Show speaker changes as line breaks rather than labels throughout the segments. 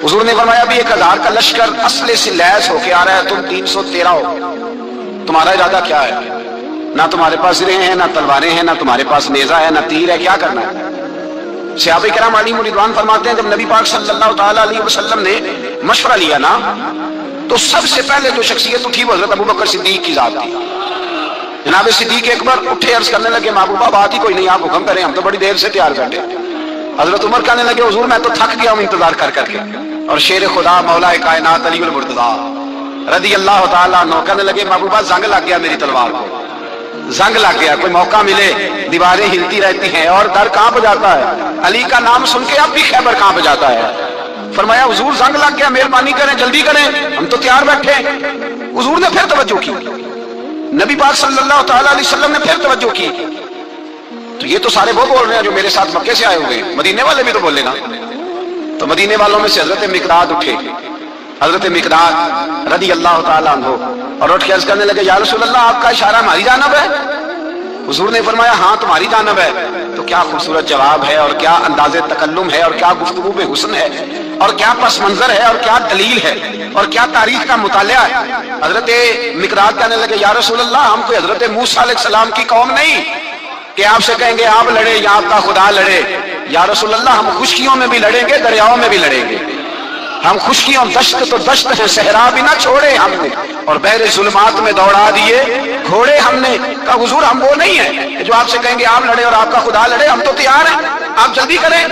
हुजूर ने फरमाया भी 1000 का लश्कर असले से लैस होके आ रहा है, तुम 313 हो, तुम्हारा इरादा क्या है? ना तुम्हारे पास सिरे हैं, ना तलवारें हैं, ना तुम्हारे पास नेजा है, ना तीर है, क्या करना है? सहाबा किराम अलैहिम रिदवान फरमाते हैं, जब नबी पाक सल्लल्लाहु ताला अलैहि वसल्लम ने मशवरा लिया ना, तो सबसे पहले जो शख्सियत उठी वो हजरत अबू बकर सिद्दीक की जात थी। जनाब सिद्दीक अकबर उठे, अर्ज करने लगे, महबूबा बात ही कोई नहीं, आप हुक्म करें, हम तो बड़ी देर से तैयार बैठे। हजरत उमर कहने लगे, हुजूर मैं तो थक गया हूं इंतजार कर करके। और शेर खुदा मौला कायनात अली उल मुर्तजा रदी अल्लाह ताला अन्हु कहने लगे, महबूबा जंग लग गया मेरी तलवार को, जंग लग गया, कोई मौका मिले दीवारें हिलती रहती हैं और दर कांप जाता है, अली का नाम सुन के अब भी खैबर कांप जाता है। फरमाया हुजूर जंग लग गया, मेहरबानी करें, जल्दी करें, हम तो तैयार बैठे। हुजूर ने फिर तवज्जो की, नबी पाक सल्लल्लाहु ताला अलैहि वसल्लम ने फिर तवज्जो की। तो ये तो सारे वो बोल रहे हैं जो मेरे साथ मक्के से आए हुए हैं, मदीने वाले भी तो बोले ना। तो मदीने वालों में से हजरत मिकदाद उठे, हजरत मिकदाद रदी अल्लाह ताला अन्हु, और उठ के अर्ज करने लगे, या रसूल अल्लाह आपका इशारा हमारी जानब है? हुजूर ने फरमाया हाँ तुम्हारी जानब है। तो क्या खूबसूरत जवाब है, और क्या अंदाज़े तकल्लुम है, और क्या गुफ्तगू में हुस्न है, और क्या पस मंजर है, और क्या दलील है, और क्या तारीख का मुतालिया है। हजरत मिकदाद कहने लगे, या रसूल अल्लाह हम कोई हजरत मूसा अलैहिस्सलाम की कौम नहीं कि आपसे कहेंगे आप लड़े या आपका खुदा लड़े। या रसूल अल्लाह हम खुशकियों में भी लड़ेंगे, दरियाओं में भी लड़ेंगे, हम खुशकियों दश्त तो दश्त है, सहरा भी ना छोड़े हमने, और बहरे जुल्मात में दौड़ा दिए घोड़े हमने। कहा हुजूर हम वो नहीं है जो आपसे कहेंगे आप लड़े और आपका खुदा लड़े, हम तो तैयार हैं, आप जल्दी करें।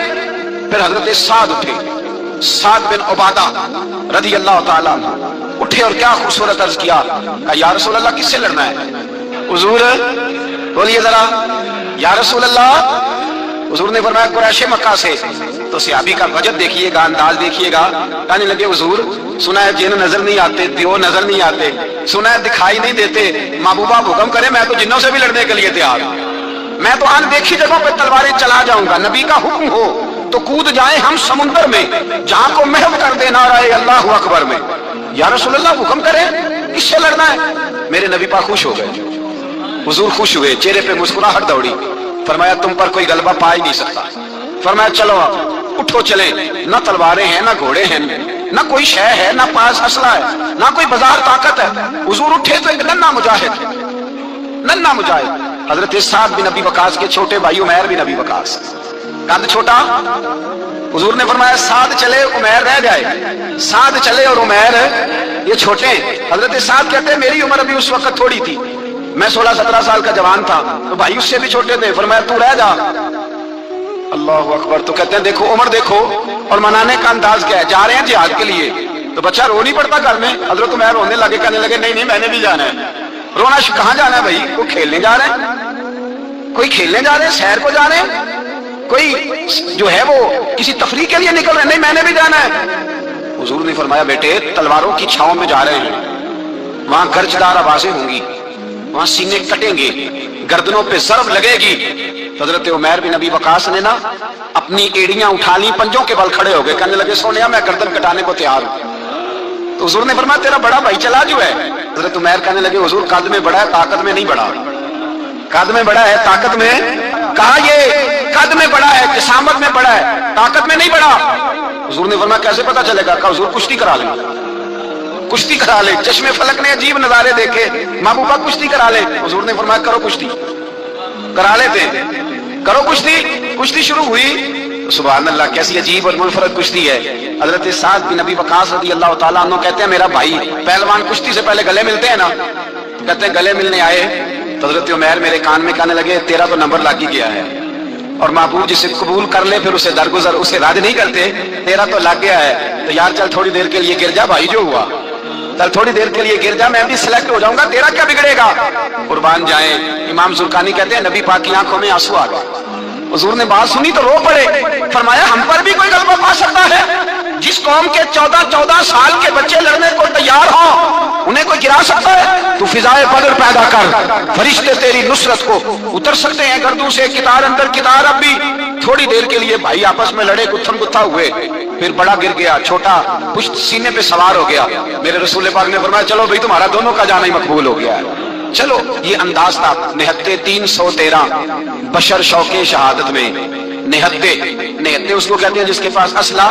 फिर हजरत साद उठे, साद बिन उबादा रदी अल्लाह ताला उठे और क्या खूबसूरत अर्ज किया, कहा या रसूल अल्लाह किससे लड़ना है? हुजूर बोलिए जरा, या रसूल अल्लाह। हुजूर ने फरमाया कुरैश मक्का से। तो सहाबी का वजद देखिएगा, अंदाज देखिएगा, कहने लगे हुजूर सुना है जिन नजर नहीं आते, दियो नजर नहीं आते, सुना है दिखाई नहीं देते, महबूबा हुक्म करे मैं तो जिन्नों से भी लड़ने के लिए तैयार हूं, मैं तो अनदेखी जगहों पे तलवारें चला जाऊंगा, नबी का हुक्म हो तो कूद जाए हम समुंदर में जहां को महव कर देना रहे अल्लाह अकबर में। या रसूल अल्लाह हुक्म करे किससे लड़ना है? मेरे नबी पाक खुश हो गए, हुजूर खुश हुए, चेहरे पे मुस्कुराहट दौड़ी। फरमाया तुम पर कोई गलबा पा ही नहीं सकता। फरमाया चलो आप उठो चले, ना तलवारें हैं, ना घोड़े हैं, ना कोई शय है, ना पास असला है, ना कोई बाजार ताकत है। हुजूर उठे तो एक नन्ना मुजाहिद, नन्ना मुजाहिद हजरत साद बिन नबी वकास के छोटे भाई उमैर बिन नबी वकास, कद छोटा। हुजूर ने फरमाया साद चले उमैर रह जाए, साद चले और उमैर ये छोटे। हजरत साद कहते हैं मेरी उम्र अभी उस वक्त थोड़ी थी, मैं 16-17 साल का जवान था, तो भाई उससे भी छोटे थे। फरमाया तू रह जा। अल्लाह अकबर। तो कहते हैं देखो उम्र देखो और मनाने का अंदाज क्या है, जा रहे हैं जिहाद के लिए, तो बच्चा रो नहीं पड़ता घर में। हजरत उमैर रोने लगे, कहने लगे नहीं नहीं मैंने भी जाना है। रोना कहाँ जाना है भाई? कोई खेलने जा रहे हैं, कोई खेलने जा रहे हैं, शहर को जा रहे हैं, कोई जो है वो किसी तफरीह के लिए निकल रहे हैं, नहीं मैंने भी जाना है। हुजूर ने फरमाया बेटे तलवारों की छांव में जा रहे हैं, वहां गर्जदार आवाजें होंगी, वहां सीने कटेंगे, गर्दनों पे ज़रब लगेगी। हजरत उमैर बिन नबी वकास ने ना अपनी एड़ियां उठा ली, पंजों के बल खड़े हो गए, कहने लगे सोनिया मैं गर्दन कटाने को तैयार हूं। तो हुजूर ने फरमाया तेरा बड़ा भाई चला जो है। हजरत उमैर कहने लगे हुजूर कद में बड़ा है, ताकत में नहीं बड़ा। कद में बड़ा है, ताकत में कहा, ये कद में बड़ा है, जिसामत में बड़ा है, ताकत में नहीं बड़ा। हुजूर ने फरमाया कैसे पता चलेगा? कहा हुजूर कुश्ती करा ले, कुश्ती करा ले। चश्मे फलक ने अजीब नजारे देखे, महबूबा कुश्ती करा ले। हुजूर ने फरमाया करो कुश्ती, करा लेते, करो कुश्ती। कुश्ती शुरू हुई, सुभान अल्लाह कैसी अजीब और मुनफरद कुश्ती है। हजरत साद बिन नबी वकास रज़ी अल्लाह ताला अन्हु कहते हैं मेरा भाई पहलवान कुश्ती से पहले गले मिलते हैं ना, कहते हैं गले मिलने आए तो हजरत उमैर मेरे कान में कहने लगे तेरा तो नंबर लग ही गया है, और महबूब जिसे कबूल कर ले फिर उसे दरगुजर उसे रद्द नहीं करते, तेरा तो लग गया है, तो यार चल थोड़ी देर के लिए गिर जा भाई, जो हुआ चल थोड़ी देर के लिए गिर जा, मैं भी सिलेक्ट हो जाऊंगा, तेरा क्या बिगड़ेगा। कुर्बान जाए। इमाम जुर्कानी कहते हैं नबी पाक की आंखों में आंसू आ गए। हुजूर ने बात सुनी तो रो पड़े। फरमाया हम पर भी कोई गलबा पा सकता है? जिस कौम के 14-14 साल के बच्चे लड़ने को तैयार हो उन्हें कोई गिरा सकता है? तू फिजाए बदर पैदा कर, फरिश्ते तेरी नुसरत को उतर सकते हैं गर्दों से, कितार अंदर कितार। अब भी थोड़ी देर के लिए भाई आपस में लड़े, गुत्थम गुत्था हुए, फिर बड़ा गिर गया, छोटा पुश्त सीने पे सवार हो गया। मेरे रसूल पाक ने फरमाया चलो भाई तुम्हारा दोनों का जाना ही मकबूल हो गया है। चलो ये अंदाज था। निहत्ते 313 बशर शौके शहादत में निहत्ते उसको कहते हैं जिसके पास असला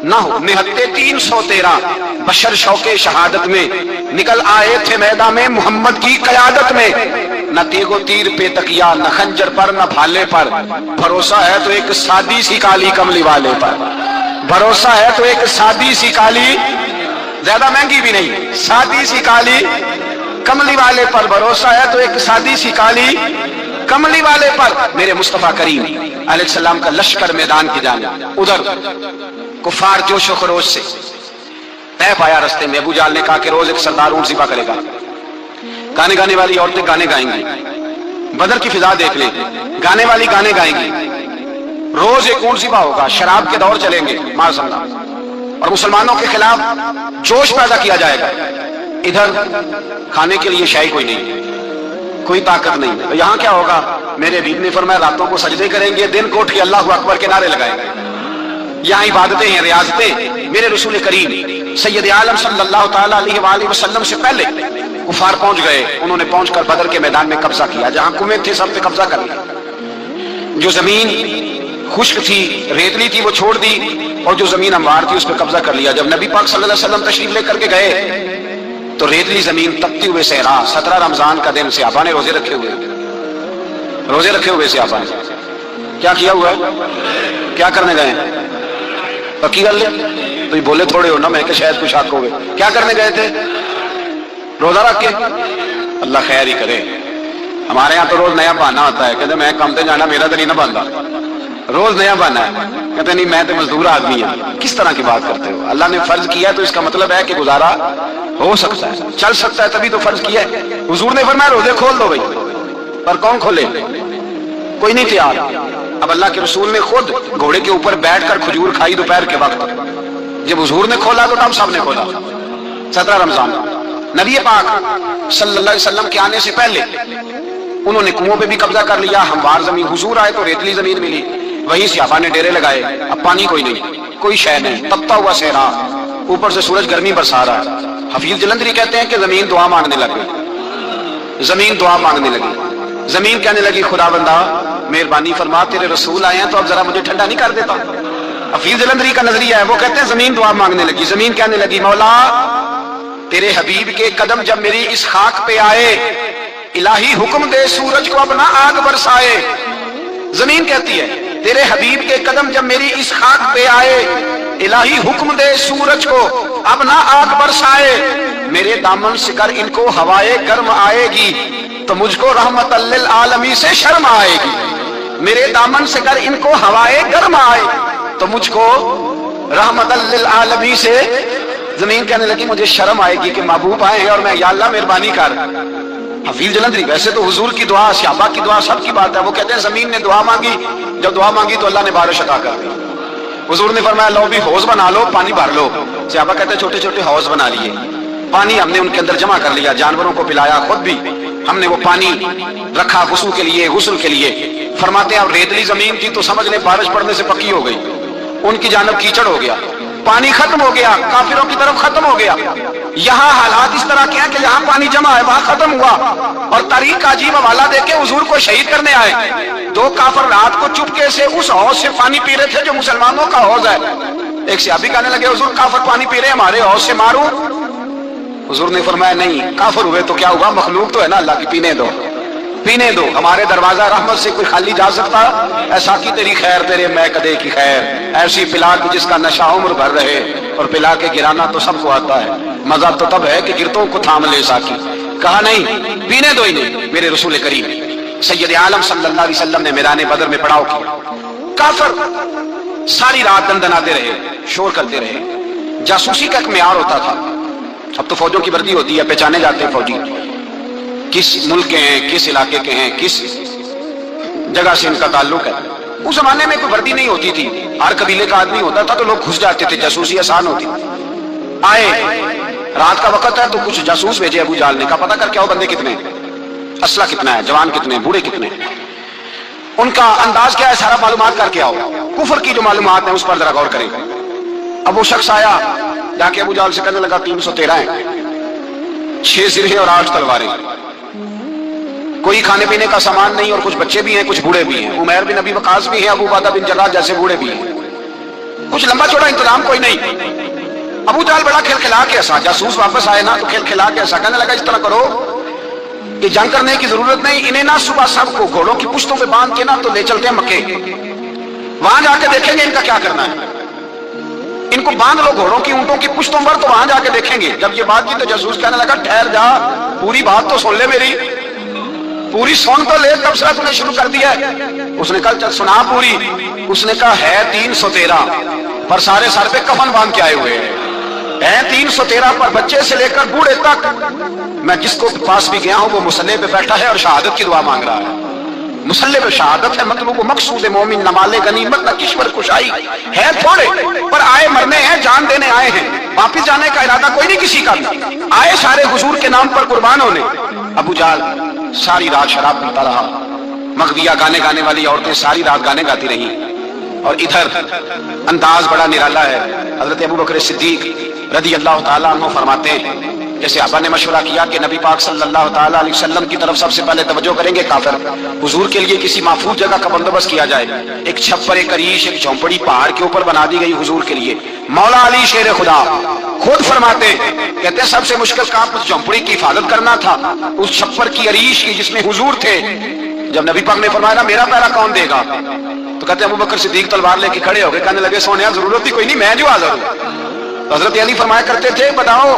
ना हो। निहत्ते 313 बशर शौके शहादत में निकल आए थे मैदान में मोहम्मद की कयादत में। न तेगो तीर पे तकिया, न खंजर पर, न भाले पर, भरोसा है तो एक सादी सी काली कमली वाले पर। भरोसा है तो एक सादी सी काली, ज्यादा महंगी भी नहीं, सादी सी काली कमली वाले पर। भरोसा है तो एक सादी सी काली कमली वाले पर। मेरे मुस्तफा करीम अलैहिस्सलाम का लश्कर मैदान की जानिब, उधर कुफार जोशो खरोश से तय पाया रास्ते में। अबू जाल ने कहा कि रोज एक सरदार ऊंट ज़िबा करेगा, गाने गाने वाली औरतें गाने गाएंगी, बदर की फिजा देख ले, गाने वाली गाने गाएंगी, रोज एक ऊंट ज़िबा होगा, शराब के दौर चलेंगे माज़अल्लाह, और मुसलमानों के खिलाफ जोश पैदा किया जाएगा। इधर खाने के लिए शाही कोई नहीं, कोई ताकत नहीं। तो यहाँ क्या होगा? मेरे हबीब ने फरमाया रातों को सजदे करेंगे, दिन को उठ के अल्लाहु अकबर के नारे लगाएंगे। यहाँ इबादतें हैं, रियाजतें। मेरे रसूल करीम सैयद आलम सल्लल्लाहु ताला अलैहि वसल्लम से पहले कुफार पहुंच गए। उन्होंने पहुंचकर बदर के मैदान में कब्जा किया, जहां कुएं थे सब पे कब्जा कर लिया। जो जमीन खुश्क थी, रेतली थी, वो छोड़ दी, और जो जमीन हमवार थी उस पर कब्जा कर लिया। जब नबी पाक सल्लल्लाहु अलैहि वसल्लम तशरीफ लेकर के गए तो रेतली जमीन तपती हुए सहरा, 17 रमजान का दिन, सहाबा ने रोजे रखे हुए सहाबा ने क्या किया हुआ है? क्या करने गए? पक्की गल है तो बोले थोड़े हो ना, मैं शायद कुछ हक हो गए। क्या करने गए थे? रोजा रख के। अल्लाह खैर ही करे। हमारे यहाँ तो रोज नया बहाना होता है, कहते मैं काम पे जाना, मेरा तो नहीं ना बनता, रोज नया बहाना है। कहते नहीं मैं तो मजदूर आदमी हूं। किस तरह की बात करते हो? अल्लाह ने फर्ज किया तो इसका मतलब है कि गुजारा हो सकता है, चल सकता है, तभी तो फर्ज किया है। हुजूर ने फरमाया रोजे खोल दो भाई, पर कौन खोले? कोई नहीं तैयार। अब अल्लाह के रसूल ने खुद घोड़े के ऊपर बैठकर खजूर खाई दोपहर के वक्त। जब हुजूर ने खोला तो तब सबने खोला। 17 रमजान नबी पाक सल्लल्लाहु अलैहि वसल्लम के आने से पहले उन्होंने कुओं पे भी कब्जा कर लिया, हमवार जमीन। हुजूर आए तो रेतली जमीन मिली, वहीं सहाबा ने डेरे लगाए। अब पानी कोई नहीं, कोई शय नहीं, तपता हुआ सहरा, ऊपर से सूरज गर्मी बरसा रहा है। हफीज जलंधरी कहते हैं कि जमीन दुआ मांगने लगी, जमीन दुआ मांगने लगी। जमीन कहने लगी खुदा बंदा मेहरबानी फरमा, तेरे रसूल आए हैं तो अब जरा मुझे ठंडा नहीं कर देता। हफीज जलंधरी का नजरिया है, वो कहते हैं जमीन दुआ मांगने लगी। जमीन कहने लगी मौला तेरे हबीब के कदम जब मेरी इस खाक पे आए, इलाही हुक्म दे सूरज को अपना आग बरसाए। जमीन कहती है तेरे हबीब के कदम जब मेरी इस खाक पे आए, इलाही हुक्म दे सूरज को अपना आग बरसाए। मेरे दामन से कर इनको हवाए गर्म आएगी तो मुझको रहमतल लिल आलमी से शर्म आएगी। मेरे दामन से कर इनको हवाए गर्म आए तो मुझको रहमतल लिल आलमी से। जमीन कहने लगी मुझे शर्म आएगी कि महबूब आए हैं और मैं या अल्लाह मेहरबानी कर। हफीज जलंधरी वैसे तो हुजूर की दुआ, सहाबा की दुआ, सबकी बात है। वो कहते हैं जमीन ने दुआ मांगी, जब दुआ मांगी तो अल्लाह ने बारिश अता कर दी। हुजूर ने फरमाया लो भी हौज बना लो, पानी भर लो। सहाबा कहते हैं छोटे छोटे हौज बना लिए, पानी हमने उनके अंदर जमा कर लिया, जानवरों को पिलाया, खुद भी हमने वो पानी रखा वुज़ू के लिए, गुस्ल के लिए। फरमाते हैं अब रेतली जमीन थी तो समझ ले बारिश पड़ने से पक्की हो गई, उनकी जानब कीचड़ हो गया, पानी खत्म हो गया, काफिरों की तरफ खत्म हो गया। यहाँ हालात इस तरह के हैं कि जहाँ पानी जमा है वहां खत्म हुआ। और तारीख का अजीब हवाला देके हुजूर को शहीद करने आए। 2 काफिर रात को चुपके से उस हौज से पानी पी रहे थे जो मुसलमानों का हौज है। एक सहाबी कहने लगे हुजूर काफिर पानी पी रहे, हमारे हौज से मारूं? हुजूर ने फरमाया नहीं, काफिर हुए तो क्या हुआ, मखलूक तो है ना अल्लाह की, पीने दो, पीने दो। हमारे दरवाजा रहमत से कोई खाली जा सकता? ऐसा की तेरी खैर तेरे मैं कदे की खैर, ऐसी पिला की जिसका नशा उम्र भर रहे, और पिला के गिराना तो सबको आता है, मजा तो तब है कि गिरतों को थाम ले साकी। कहा नहीं, पीने दो ही नहीं। मेरे रसूल करीम सैयद आलम सल्लल्लाहु अलैहि वसल्लम ने मैदान बदर में पड़ाव किया। काफिर सारी रात दंदनाते रहे, शोर करते रहे। जासूसी का एक मेयार होता था। अब तो फौजों की वर्दी होती है, पहचाने जाते हैं फौजी किस मुल्क के हैं, किस इलाके के हैं, किस जगह से इनका ताल्लुक है। उस जमाने में कोई वर्दी नहीं होती थी, हर कबीले का आदमी होता था तो लोग घुस जाते थे, जासूसी आसान होती। आए रात का वक्त है तो कुछ जासूस भेजे अबू जाल ने, कहा पता कर क्या हो बंदे कितने, असला कितना है, जवान कितने, बूढ़े कितने, उनका अंदाज क्या है, सारा मालूमात करके आओ। कुफर की जो मालूमात है उस पर जरा गौर करेंगे। अब वो शख्स आया, जाके अबू जाल से कहने लगा 313 है, 6 सिर और 8 तलवारें। कोई खाने पीने का सामान नहीं, और कुछ बच्चे भी हैं, कुछ बूढ़े भी हैं। उमैर बिन अबी वकास भी हैं, अबू उबादा बिन जर्राह जैसे बूढ़े भी हैं। कुछ लंबा चौड़ा इंतजाम कोई नहीं। अबू जहल बड़ा खिलखिला के हंसा। जासूस वापस आए ना तो खिलखिला के हंसा, कहने लगा इस तरह करो, ये जंग करने की जरूरत नहीं, इन्हें ना सुबह सबको घोड़ों की पुश्तों पे बांध के ना तो ले चलते हैं मक्के, वहां जाके देखेंगे इनका क्या करना है। इनको बांध लो घोड़ों की, ऊंटों की पुश्तों पर, तो वहां जाके देखेंगे। जब ये बात की तो जासूस कहने लगा ठहर जा, पूरी बात तो सुन ले मेरी, पूरी सुन तो ले, तब से तूने शुरू कर दिया है। उसने कहा चल सुना पूरी। उसने कहा है 313, पर सारे सर पे कफन बांध के आए हुए हैं 313 पर, बच्चे से लेकर बूढ़े तक। मैं जिसको पास भी गया हूं वो मुसल्ले पे बैठा है और शहादत की दुआ मांग रहा है। मुसल्ले पे शहादत है, मतलब मकसूद मोमिन नमाले गनीमत न किश्वर कुशाई है थोड़े, पर आए मरने हैं, जान देने आए हैं। वापिस जाने का इरादा कोई नहीं किसी का भी, आए सारे हुजूर के नाम पर कुर्बान होने। अबू जहल सारी रात शराब पीता रहा। मगविया गाने गाने वाली औरतें सारी रात गाने गाती रही। और इधर अंदाज बड़ा निराला है। हजरत अबू बकर सिद्दीक रदी अल्लाह ताला अन्हु फरमाते हैं, जैसे आपा ने मशवरा किया कि नबी पाक सल्लल्लाहु ताला अलैहि वसल्लम की तरफ सबसे पहले तवज्जो करेंगे काफिर, हुजूर के लिए किसी महफूज जगह का बंदोबस्त किया जाए। एक छप्पर, एक अरीश, एक झोंपड़ी पहाड़ के ऊपर बना दी गई हुजूर के लिए। मौला अली शेर खुदा खुद फरमाते, कहते हैं सबसे मुश्किल काम उस झोंपड़ी की हिफाजत करना था, उस छप्पर की, अरीश की जिसमें हुजूर थे। जब नबी पाक ने फरमाया मेरा पहरा कौन देगा, तो कहते अबू बकर सिद्दीक तलवार लेके खड़े हो गए, कहने लगे सोनिया जरूरत ही कोई नहीं, मैं जो हाजिर हूं। हजरत अली फरमाया करते थे, बताओ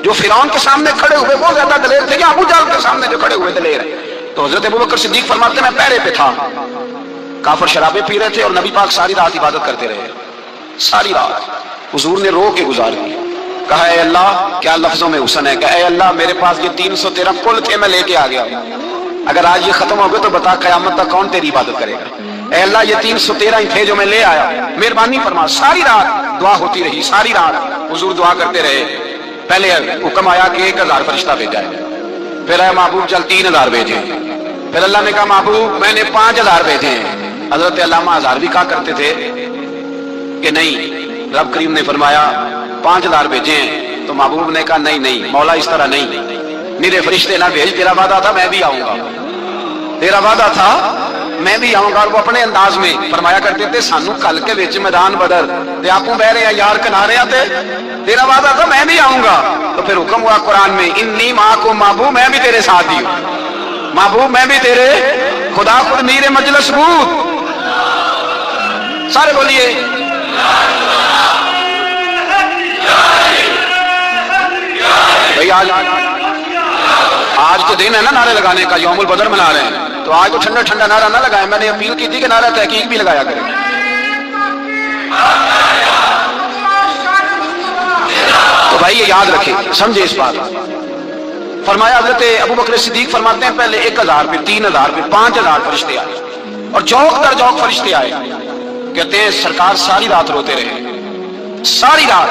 जो फिरौन के सामने खड़े हुए वो ज्यादा दलेर थे या अबू जहल के सामने जो खड़े हुए दलेर है? तो हजरत अबू बकर सिद्दीक फरमाते मैं पहरे पे था, काफिर शराबे पी रहे थे और नबी पाक सारी रात इबादत करते रहे। सारी रात हुजूर ने रो के गुजारी। कहा ऐ अल्लाह, क्या लफ्जों में हुस्न है, कहा ऐ अल्लाह मेरे पास ये 313 कुल थे, मैं लेके आ गया, अगर आज ये खत्म हो गए तो बता कयामत तक कौन तेरी इबादत करेगा। ऐ अल्लाह ये 313 ही थे जो मैं ले आया, मेहरबानी फरमा। सारी रात दुआ होती रही, सारी रात हुजूर दुआ करते रहे। पहले हुक्म आया कि 1000 फरिश्ता भेजा है, फिर आया महबूब चल 3000 भेजे, फिर अल्लाह ने कहा महबूब मैंने 5000 भेजे हैं। हजरत अल्लामा हजार भी कहा करते थे कि नहीं, रब करीम ने फरमाया 5000 भेजे हैं, तो महबूब ने कहा नहीं नहीं मौला इस तरह नहीं, मेरे फरिश्ते ना भेज, तेरा वादा था मैं भी आऊंगा, तेरा वादा था मैं भी आऊंगा। और वो अपने अंदाज में फरमाया करते थे सानू कल के विच मैदान बदर ते आपू बह रहे यार किनारे थे, तेरा वादा था मैं भी आऊंगा। तो फिर हुक्म हुआ कुरान में इन्नी माँ को महबूब मैं भी तेरे साथ ही हूं, महबूब मैं भी तेरे, खुदा खुद मीरे मजलिस बूत। सारे बोलिए भाई आज तो दिन है ना नारे लगाने का, यौमुल बदर मना रहे हैं, तो आज तो ठंडा ठंडा नारा ना लगाए। मैंने अपील की थी कि नारा तहकीक भी लगाया करें। तो भाई ये याद रखें, समझे इस बात। फरमाया हजरत अबू बकर सिद्दीक फरमाते हैं पहले 1000 पे 3000 पे 5000 फरिश्ते आए और जौक दर जौक फरिश्ते आए। कहते हैं सरकार सारी रात रोते रहे, सारी रात।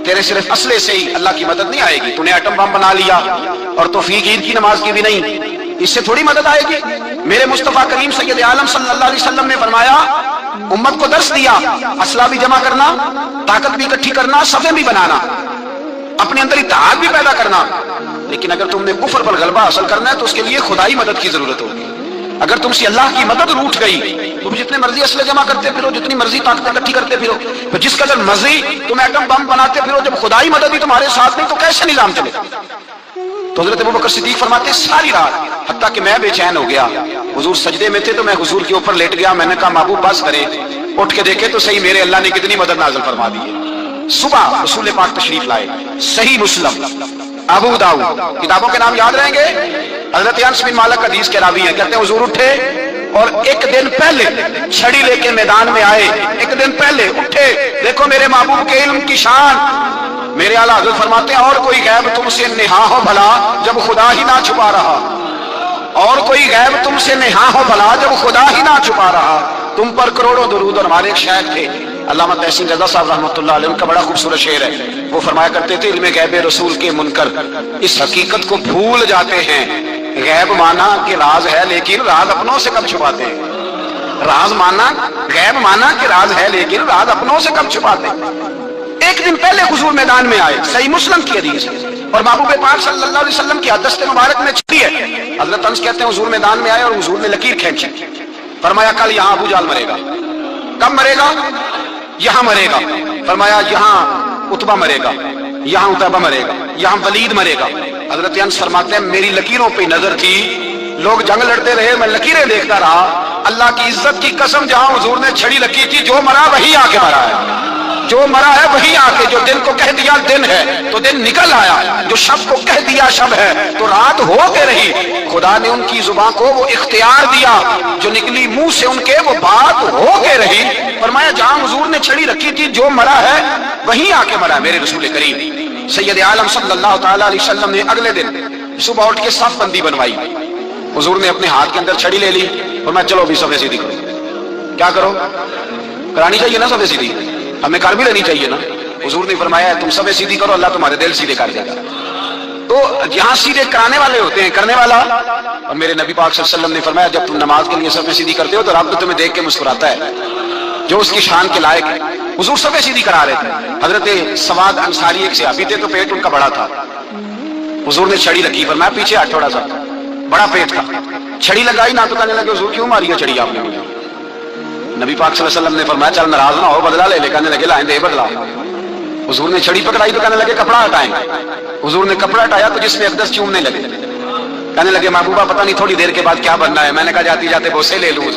तेरे सिर्फ असले से ही अल्लाह की मदद नहीं आएगी, तूने एटम बम बना लिया और तौफीक ईद की नमाज की भी नहीं, इससे थोड़ी मदद आएगी। मेरे मुस्तफा करीम सैयद आलम सल्लल्लाहु अलैहि वसल्लम ने फरमाया उम्मत को दर्स दिया, असला भी जमा करना, ताकत भी इकट्ठी करना, सफे भी बनाना, अपने अंदर इत्तेहाद भी पैदा करना। लेकिन अगर तुमने कुफर पर गलबा हासिल करना है तो उसके लिए खुदाई मदद की जरूरत होगी। अगर तुमसे अल्लाह की मदद रूठ गई, तुम जितने मर्जी असले जमा करते फिरो, जितनी मर्जी ताकत इकट्ठी करते फिरो, तो जिस कदर मर्जी तुम एटम बम बनाते फिरो, जब खुदाई मदद ही तुम्हारे साथ नहीं तो कैसे निजाम चले। तो हजरत अबू बकर सिद्दीक फरमाते सारी रात, हत्ता कि मैं बेचैन हो गया। हुजूर सजदे में थे तो मैं हुजूर के ऊपर लेट गया, मैंने कहा महबूब बस करें, उठ के देखे तो सही मेरे अल्लाह ने कितनी मदद नाज़िल फरमा दी है। सुबह रसूल पाक तशरीफ लाए, सही मुस्लिम, अबू दाऊद, किताबों के नाम याद रहेंगे। हजरत अनस बिन मालिक हदीस के रावी हैं, कहते हैं हुजूर उठे और एक दिन पहले छड़ी लेके मैदान में आए, एक दिन पहले उठे, देखो मेरे महबूब के इल्म की शान। मेरे आला हजरत फरमाते हैं और कोई गैब तुमसे नेहा हो भला जब खुदा ही ना छुपा रहा, और कोई गैब तुमसे नेहा हो भला जब खुदा ही ना छुपा रहा। तुम पर करोड़ों दुरूद। और हमारे एक शायर थे अल्लामा तहसीन रज़ा साहब रहमतुल्लाह अलैह, उनका बड़ा खूबसूरत शेर है, वो फरमाया करते थे इल्मे गैब रसूल के मुनकर इस हकीकत को भूल जाते हैं, गैब माना कि राज है लेकिन राज अपनों से कब छुपाते हैं। राज माना, गैब माना कि राज है लेकिन राज अपनों से कब छुपाते हैं। एक दिन पहले हुजूर मैदान में आए, सही मुस्लिम की हदीस है, اور محبوب پاک صلی اللہ علیہ وسلم کی دست مبارک میں چھری ہے. حضرت انس کہتے ہیں حضور میدان میں آئے اور حضور نے لکیر کھینچی. فرمایا کل یہاں ابو جہل مرے گا. کب مرے گا؟ یہاں مرے گا. فرمایا یہاں عتبہ مرے گا, یہاں عتبہ مرے گا, یہاں ولید مرے گا. حضرت انس فرماتے ہیں میری لکیروں پہ نظر تھی, لوگ جنگ لڑتے رہے, میں لکیریں دیکھتا رہا. اللہ کی عزت کی قسم, جہاں حضور نے چھڑی لکی تھی, جو مرا وہی آ کے مرا ہے, جو مرا ہے وہی آ کے. جو دن کو کہہ دیا دن ہے تو دن نکل آیا, جو شب کو کہہ دیا شب ہے تو رات ہو کے رہی. خدا نے ان کی زبان کو وہ اختیار دیا, جو نکلی منہ سے ان کے وہ بات ہو کے رہی. فرمایا جہاں حضور نے چھڑی رکھی تھی, جو مرا ہے وہی آ کے مرا. میرے رسول کریم سید عالم صلی اللہ تعالی علیہ وسلم نے اگلے دن صبح اٹھ کے صف بندی بنوائی. حضور نے اپنے ہاتھ کے اندر چھڑی لے لی اور میں چلو بھی صفے سیدھی کرو. کیا کرو؟ کرانی چاہیے نا صفے سیدھی, ہمیں کر بھی لینی چاہیے نا. حضور نے فرمایا تم صفے سیدھی کرو, اللہ تمہارے دل سیدھے کر دے گا. تو یہاں سیدھے کرانے والے ہوتے ہیں, کرنے والا. اور میرے نبی پاک صلی اللہ علیہ وسلم نے فرمایا جب تم نماز کے لیے صفے سیدھی کرتے ہو تو رب تمہیں دیکھ کے مسکراتا ہے, جو اس کی شان کے لائق ہے. حضور صفے سیدھی کرا رہے تھے. حضرت سواد انصاری ایک صحابی تھے, تو پیٹ ان کا بڑا تھا. حضور نے چھڑی رکھی, فرمایا پیچھے ہٹ تھوڑا سا, بڑا پیٹ تھا. چھڑی لگائی نہ تو کہنے لگے حضور کیوں ماری ہے چھڑی آپ نے مجھے. نبی پاک صلی اللہ علیہ وسلم نے فرمایا چل ناراض نہ ہو, بدلا لے لے. کہنے لگے لائیں دے بدلا. حضور نے چھڑی پکڑائی تو کہنے لگے کپڑا ہٹائیں. حضور نے کپڑا ہٹایا تو جس میں اقدس چومنے لگے. کہنے لگے محبوبہ پتہ نہیں تھوڑی دیر کے بعد کیا بننا ہے. میں نے کہا جاتی جاتے بوسے لے لوں.